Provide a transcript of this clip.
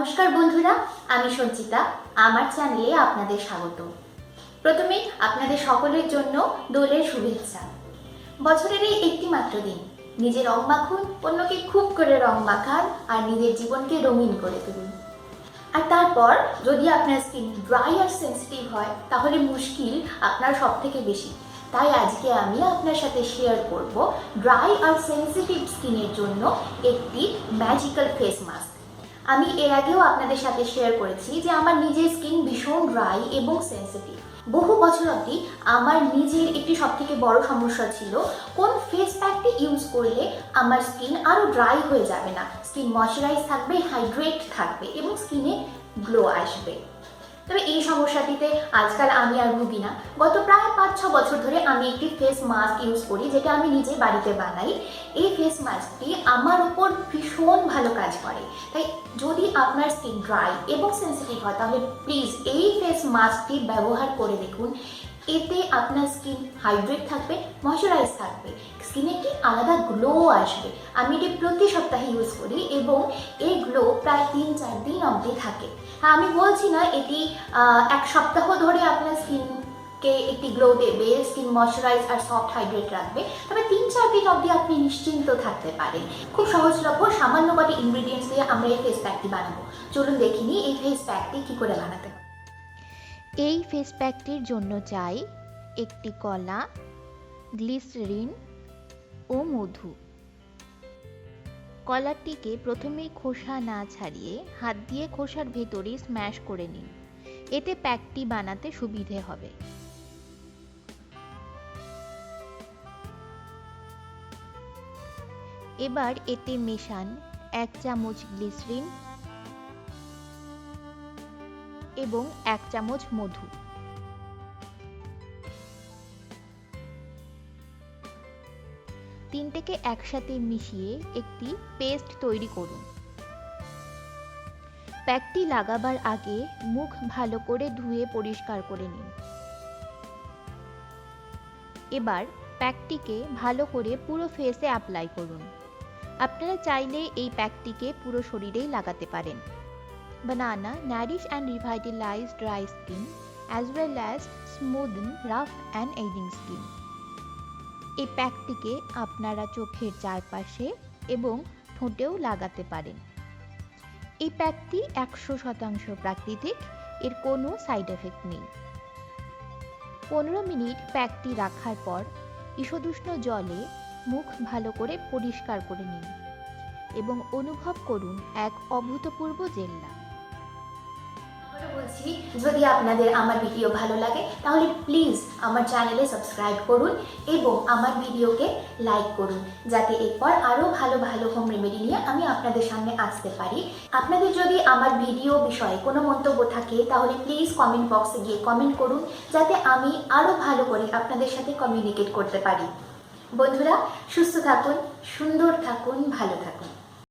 নমস্কার বন্ধুরা, আমি সঞ্চিতা। আমার চ্যানেলে আপনাদের স্বাগত। প্রথমে আপনাদের সকলের জন্য দোলের শুভেচ্ছা। বছরের এই একটি মাত্র দিন, নিজে রং মাখুন, অন্যকে খুব করে রং মাখান আর নিজের জীবনকে রঙিন করে তুলুন। আর তারপর যদি আপনার স্কিন ড্রাই আর সেন্সিটিভ হয় তাহলে মুশকিল আপনার সব থেকে বেশি। তাই আজকে আমি আপনার সাথে শেয়ার করব ড্রাই আর সেন্সিটিভ স্কিনের জন্য একটি ম্যাজিক্যাল ফেস মাস্ক। আমি এর আগেও আপনাদের সাথে শেয়ার করেছি যে আমার নিজের স্কিন ভীষণ ড্রাই এবং সেন্সিটিভ। বহু বছর অবধি আমার নিজের একটি সবথেকে বড় সমস্যা ছিল কোন ফেস প্যাকটি ইউজ করলে আমার স্কিন আরও ড্রাই হয়ে যাবে না, স্কিন ময়শ্চারাইজ থাকবে, হাইড্রেট থাকবে এবং স্কিনে গ্লো আসবে। তবে এই সমস্যাটিতে আজকাল আমি আর ভুগি না। গত প্রায় 5-6 বছর ধরে আমি একটি ফেস মাস্ক ইউজ করি, যেটা আমি নিজে বাড়িতে বানাই। এই ফেস মাস্কটি আমার উপর ভীষণ ভালো কাজ করে। তাই যদি আপনার স্কিন ড্রাই এবং সেন্সিটিভ হয় তাহলে প্লিজ এই ফেস মাস্কটি ব্যবহার করে দেখুন। এতে আপনার স্কিন হাইড্রেট থাকবে, ময়শ্চারাইজ থাকবে, স্কিনে একটি আলাদা গ্লো আসবে। আমি এটি প্রতি সপ্তাহে ইউজ করি এবং এই গ্লো প্রায় 3-4 দিন অবধি থাকে। আমি বলছি না এটি 1 সপ্তাহ ধরে আপনার স্কিনকে একটি গ্লো দেবে, স্কিন ময়শ্চারাইজ আর সফট হাইড্রেট রাখবে, তবে 3-4 দিন অবধি আপনি নিশ্চিন্ত থাকতে পারেন। খুব সহজলভ্য সামান্য কটি ইনগ্রিডিয়েন্টস দিয়ে আমরা এই ফেস প্যাকটি বানাবো। চলুন দেখিনি এই ফেস প্যাকটি কী করে বানাতে হবে। এই ফেস প্যাকটির জন্য চাই একটি কলা, গ্লিসারিন ও মধু। কলাটিকে প্রথমেই খোসা না ছাড়িয়ে হাত দিয়ে খোসার ভেতরে স্ম্যাশ করে নিন, এতে প্যাকটি বানাতে সুবিধে হবে। এবার এতে মেশান 1 চামচ গ্লিসারিন এবং 1 চামচ মধু। তিনটেকে একসাথে মিশিয়ে একটি পেস্ট তৈরি করুন। প্যাকটি লাগাবার আগে মুখ ভালো করে ধুয়ে পরিষ্কার করে নিন। এবার প্যাকটিকে ভালো করে পুরো ফেসে অ্যাপ্লাই করুন। আপনারা চাইলে এই প্যাকটিকে পুরো শরীরেই লাগাতে পারেন। Banana nourish and revitalize dry skin as well as smoothen rough and aging skin. এই প্যাকটিকে আপনারা চোখের চারপাশে এবং ঠোঁটেও লাগাতে পারেন। এই প্যাকটি 100% প্রাকৃতিক, এর কোনো সাইড এফেক্ট নেই। 15 মিনিট প্যাকটি রাখার পর ঈষদুষ্ণ জলে মুখ ভালো করে পরিষ্কার করে নিন এবং অনুভব করুন এক অভূতপূর্ব জেল লাভ। বলছি, যদি আপনাদের আমার ভিডিও ভালো লাগে তাহলে প্লিজ আমার চ্যানেলে সাবস্ক্রাইব করুন এবং আমার ভিডিওকে লাইক করুন, যাতে এরপর আরও ভালো ভালো হোম রেমেডি নিয়ে আমি আপনাদের সামনে আসতে পারি। আপনাদের যদি আমার ভিডিও বিষয়ে কোনো মন্তব্য থাকে তাহলে প্লিজ কমেন্ট বক্সে গিয়ে কমেন্ট করুন, যাতে আমি আরও ভালো করে আপনাদের সাথে কমিউনিকেট করতে পারি। বন্ধুরা, সুস্থ থাকুন, সুন্দর থাকুন, ভালো থাকুন।